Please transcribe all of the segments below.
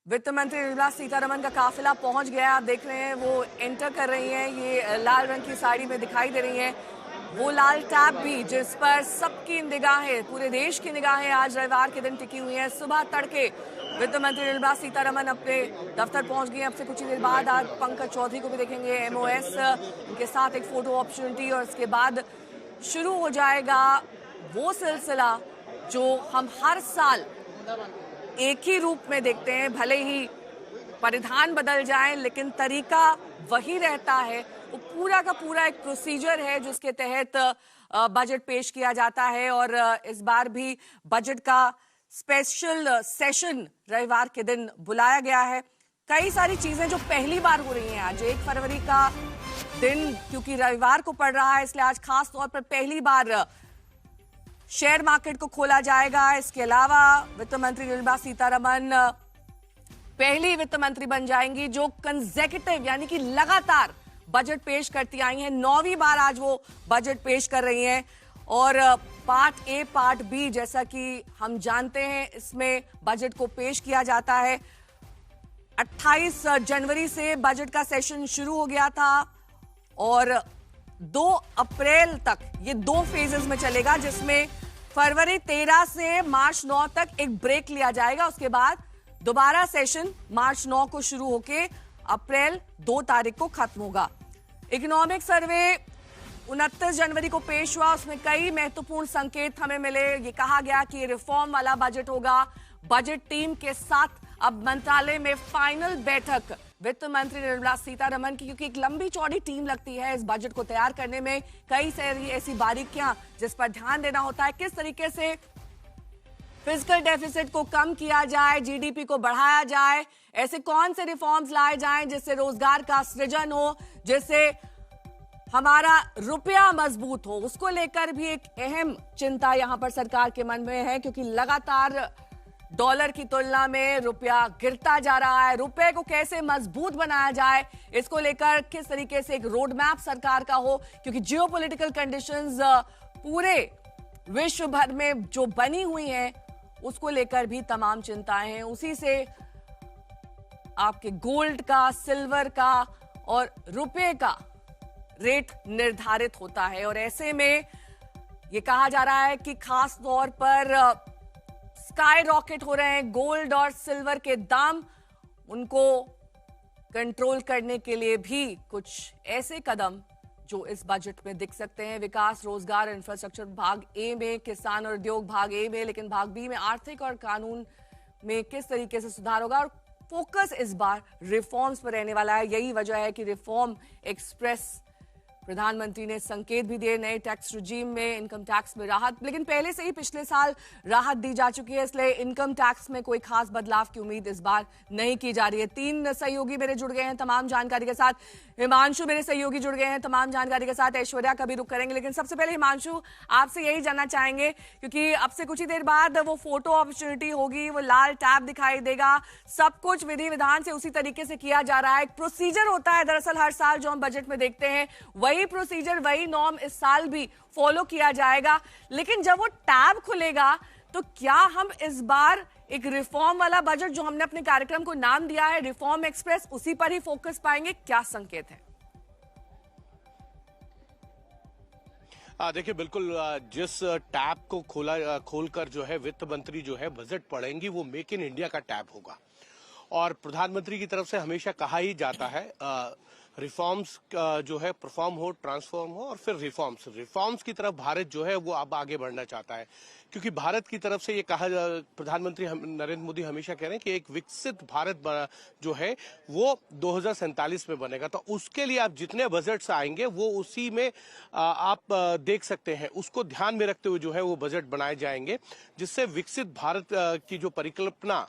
वित्त मंत्री निर्मला सीतारमण का काफिला पहुंच गया। आप देख रहे हैं वो एंटर कर रही हैं। ये लाल रंग की साड़ी में दिखाई दे रही हैं। वो लाल टैब भी जिस पर सबकी निगाहें, पूरे देश की निगाहें आज रविवार के दिन टिकी हुई हैं। सुबह तड़के वित्त मंत्री निर्मला सीतारमण अपने दफ्तर पहुंच गई हैं। अब से कुछ ही देर बाद आज पंकज चौधरी को भी देखेंगे एमओएस, उनके साथ एक फोटो अपॉर्चुनिटी, और इसके बाद शुरू हो जाएगा वो सिलसिला जो हम हर साल एक ही रूप में देखते हैं। भले ही परिधान बदल जाए लेकिन तरीका वही रहता है। वो पूरा का पूरा एक प्रोसीजर है जिसके तहत बजट पेश किया जाता है। और इस बार भी बजट का स्पेशल सेशन रविवार के दिन बुलाया गया है। कई सारी चीजें जो पहली बार हो रही हैं आज 1 फरवरी का दिन, क्योंकि रविवार को पड़ रहा है इसलिए आज खास तौर पर पहली बार शेयर मार्केट को खोला जाएगा। इसके अलावा वित्त मंत्री निर्मला सीतारमण पहली वित्त मंत्री बन जाएंगी जो कंसेक्यूटिव यानी कि लगातार बजट पेश करती आई हैं। 9वीं बार आज वो बजट पेश कर रही हैं। और पार्ट ए पार्ट बी जैसा कि हम जानते हैं इसमें बजट को पेश किया जाता है। 28 जनवरी से बजट का सेशन शुरू हो गया था और 2 अप्रैल तक ये 2 फेजेस में चलेगा, जिसमें फरवरी 13 से मार्च 9 तक एक ब्रेक लिया जाएगा। उसके बाद दोबारा सेशन मार्च 9 को शुरू होके अप्रैल 2 तारीख को खत्म होगा। इकोनॉमिक सर्वे 29 जनवरी को पेश हुआ। उसमें कई महत्वपूर्ण संकेत हमें मिले। ये कहा गया कि ये रिफॉर्म वाला बजट होगा। बजट टीम के साथ अब मंत्रालय में फाइनल बैठक वित्त मंत्री निर्मला सीतारमण की, क्योंकि एक लंबी चौड़ी टीम लगती है इस बजट को तैयार करने में। कई सारी ऐसी बारीकियां जिस पर ध्यान देना होता है। किस तरीके से फिजिकल डेफिसिट को कम किया जाए, जीडीपी को बढ़ाया जाए, ऐसे कौन से रिफॉर्म्स लाए जाएं जिससे रोजगार का सृजन हो, जिससे हमारा रुपया मजबूत हो, उसको लेकर भी एक अहम चिंता यहां पर सरकार के मन में है। क्योंकि लगातार डॉलर की तुलना में रुपया गिरता जा रहा है। रुपए को कैसे मजबूत बनाया जाए, इसको लेकर किस तरीके से एक रोड मैप सरकार का हो, क्योंकि जियोपॉलिटिकल कंडीशंस पूरे विश्व भर में जो बनी हुई हैं उसको लेकर भी तमाम चिंताएं हैं। उसी से आपके गोल्ड का, सिल्वर का और रुपए का रेट निर्धारित होता है। और ऐसे में यह कहा जा रहा है कि खास तौर पर स्काई रॉकेट हो रहे हैं गोल्ड और सिल्वर के दाम। उनको कंट्रोल करने के लिए भी कुछ ऐसे कदम जो इस बजट में दिख सकते हैं। विकास, रोजगार, इंफ्रास्ट्रक्चर भाग ए में, किसान और उद्योग भाग ए में, लेकिन भाग बी में आर्थिक और कानून में किस तरीके से सुधार होगा। और फोकस इस बार रिफॉर्म्स पर रहने वाला है। यही वजह है कि रिफॉर्म एक्सप्रेस प्रधानमंत्री ने संकेत भी दिए। नए टैक्स रिजीम में, इनकम टैक्स में राहत, लेकिन पहले से ही पिछले साल राहत दी जा चुकी है, इसलिए इनकम टैक्स में कोई खास बदलाव की उम्मीद इस बार नहीं की जा रही है। 3 सहयोगी मेरे जुड़ गए हैं तमाम जानकारी के साथ। हिमांशु मेरे सहयोगी जुड़ गए हैं तमाम जानकारी के साथ। ऐश्वर्या का भी रुख करेंगे, लेकिन सबसे पहले हिमांशु आपसे यही जानना चाहेंगे, क्योंकि अब से कुछ ही देर बाद वो फोटो अपॉर्चुनिटी होगी, वो लाल टैब दिखाई देगा। सब कुछ विधि विधान से उसी तरीके से किया जा रहा है। एक प्रोसीजर होता है दरअसल हर साल जो हम बजट में देखते हैं, वही प्रोसीजर, वही नॉर्म इस साल भी फॉलो किया जाएगा। लेकिन जब वो टैब खुलेगा तो क्या हम इस बार एक रिफॉर्म वाला बजट, जो हमने अपने कार्यक्रम को नाम दिया है रिफॉर्म एक्सप्रेस, उसी पर ही फोकस पाएंगे? क्या संकेत है? देखिए, बिल्कुल जिस टैब को खोलकर जो है वित्त मंत्री जो है बजट पढ़ेंगी, वो मेक इन इंडिया का टैब होगा। और प्रधानमंत्री की तरफ से हमेशा कहा ही जाता है रिफॉर्म्स जो है परफॉर्म हो, ट्रांसफॉर्म हो और फिर रिफॉर्म्स की तरफ भारत जो है वो अब आगे बढ़ना चाहता है। क्योंकि भारत की तरफ से ये कहा, प्रधानमंत्री नरेंद्र मोदी हमेशा कह रहे हैं कि एक विकसित भारत जो है वो 2047 में बनेगा। तो उसके लिए आप जितने बजट्स आएंगे वो उसी में आप देख सकते हैं, उसको ध्यान में रखते हुए जो है वो बजट बनाए जाएंगे, जिससे विकसित भारत की जो परिकल्पना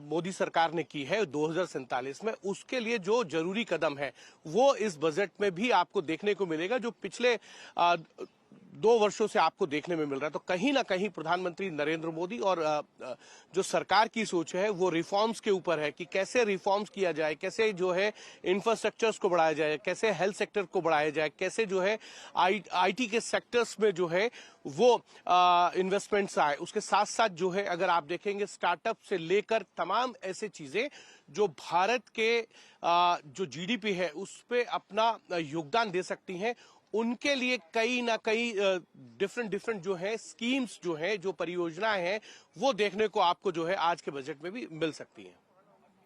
मोदी सरकार ने की है 2047 में, उसके लिए जो जरूरी कदम है वो इस बजट में भी आपको देखने को मिलेगा। जो पिछले 2 वर्षों से आपको देखने में मिल रहा है। तो कहीं ना कहीं प्रधानमंत्री नरेंद्र मोदी और जो सरकार की सोच है वो रिफॉर्म्स के ऊपर है कि कैसे रिफॉर्म्स किया जाए, कैसे जो है इंफ्रास्ट्रक्चर्स को बढ़ाया जाए, कैसे हेल्थ सेक्टर को बढ़ाया जाए, कैसे जो है आईटी के सेक्टर्स में जो है वो इन्वेस्टमेंट्स आए। उसके साथ साथ जो है अगर आप देखेंगे स्टार्टअप से लेकर तमाम ऐसे चीजें जो भारत के जो जीडीपी है उस पे अपना योगदान दे सकती हैं, उनके लिए कई ना कई डिफरेंट डिफरेंट जो है स्कीम्स जो है, जो परियोजनाएं हैं, वो देखने को आपको जो है आज के बजट में भी मिल सकती हैं।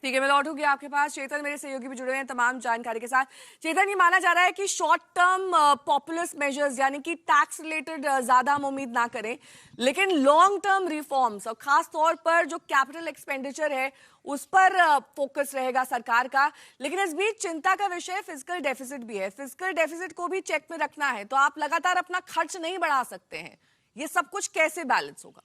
ठीक है, मैं लौटूंगी आपके पास। चेतन मेरे सहयोगी भी जुड़े हुए हैं तमाम जानकारी के साथ। चेतन, ये माना जा रहा है कि शॉर्ट टर्म पॉपुलस मेजर्स यानी कि टैक्स रिलेटेड ज्यादा हम उम्मीद ना करें, लेकिन लॉन्ग टर्म रिफॉर्म्स और खास तौर पर जो कैपिटल एक्सपेंडिचर है उस पर फोकस रहेगा सरकार का। लेकिन इस बीच चिंता का विषय फिस्कल डेफिसिट भी है। फिस्कल डेफिसिट को भी चेक में रखना है, तो आप लगातार अपना खर्च नहीं बढ़ा सकते हैं। ये सब कुछ कैसे बैलेंस होगा?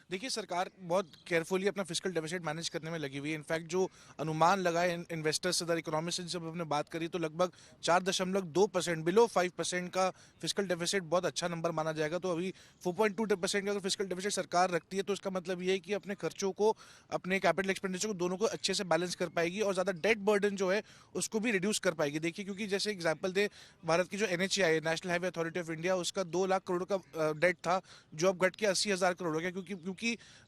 देखिए, सरकार बहुत केयरफुली अपना फिस्कल डेफिसिट मैनेज करने में लगी हुई है। इनफैक्ट जो अनुमान लगाए इन्वेस्टर्स से, इकोनॉमिस्ट से जब हमने बात करी तो लगभग 4.2%, बिलो 5% का फिस्कल डेफिसिट बहुत अच्छा नंबर माना जाएगा। तो अभी 4.2% का अगर फिस्कल डेफिसिट सरकार रखती है तो इसका मतलब ये है कि अपने खर्चों को, अपने कैपिटल एक्सपेंडिचर को, दोनों को अच्छे से बैलेंस कर पाएगी और ज़्यादा डेट बर्डन जो है उसको भी रिड्यूस कर पाएगी। देखिए, क्योंकि जैसे एग्जाम्पल दे, भारत की जो NHAI, national highway authority of India, उसका 2 लाख करोड़ का डेट था जो अब घट के 80,000 करोड़ हो गया, क्योंकि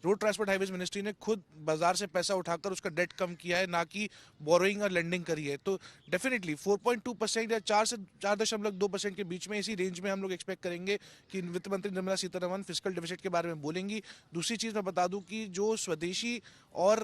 रोड ट्रांसपोर्ट हाईवेज मिनिस्ट्री ने खुद बाजार से पैसा उठाकर उसका डेट कम किया है, ना कि बोरोइंग और लेंडिंग करी है। तो डेफिनेटली 4.2% या 4 से 4.2% के बीच में, इसी रेंज में हम लोग एक्सपेक्ट करेंगे कि वित्त मंत्री निर्मला सीतारमण फिस्कल डेफिसिट के बारे में बोलेंगी। दूसरी चीज मैं बता दूं कि जो स्वदेशी और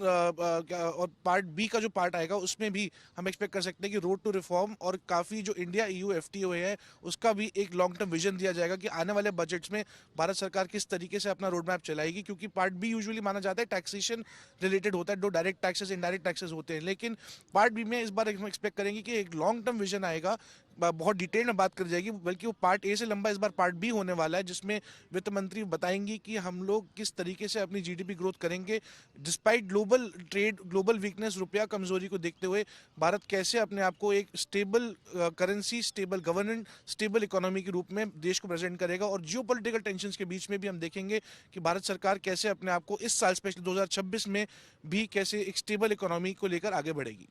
पार्ट बी का जो पार्ट आएगा उसमें भी हम एक्सपेक्ट कर सकते हैं कि रोड टू रिफॉर्म और काफी जो इंडिया EU FTA है उसका भी एक लॉन्ग टर्म विजन दिया जाएगा कि आने वाले बजट्स में भारत सरकार किस तरीके से अपना रोड मैप चलाएगी। क्योंकि पार्ट बी यूजुअली माना जाता है टैक्सेशन रिलेटेड होता है, जो डायरेक्ट टैक्सेस, इनडायरेक्ट टैक्सेस होते हैं, लेकिन पार्ट बी में इस बार हम एक्सपेक्ट करेंगे कि एक लॉन्ग टर्म विजन आएगा, बहुत डिटेल में बात कर जाएगी, बल्कि वो पार्ट ए से लंबा इस बार पार्ट बी होने वाला है, जिसमें वित्त मंत्री बताएंगी कि हम लोग किस तरीके से अपनी GDP ग्रोथ करेंगे despite global trade, global weakness, रुपया कमजोरी को देखते हुए भारत कैसे अपने आप को एक stable currency, stable governance, stable economy के रूप में देश को प्रेजेंट करेगा। और जियोपॉलिटिकल टेंशंस के बीच में भी हम देखेंगे कि भारत सरकार कैसे अपने आप को इस साल स्पेशली 2026 में भी कैसे एक स्टेबल इकोनॉमी को लेकर आगे बढ़ेगी।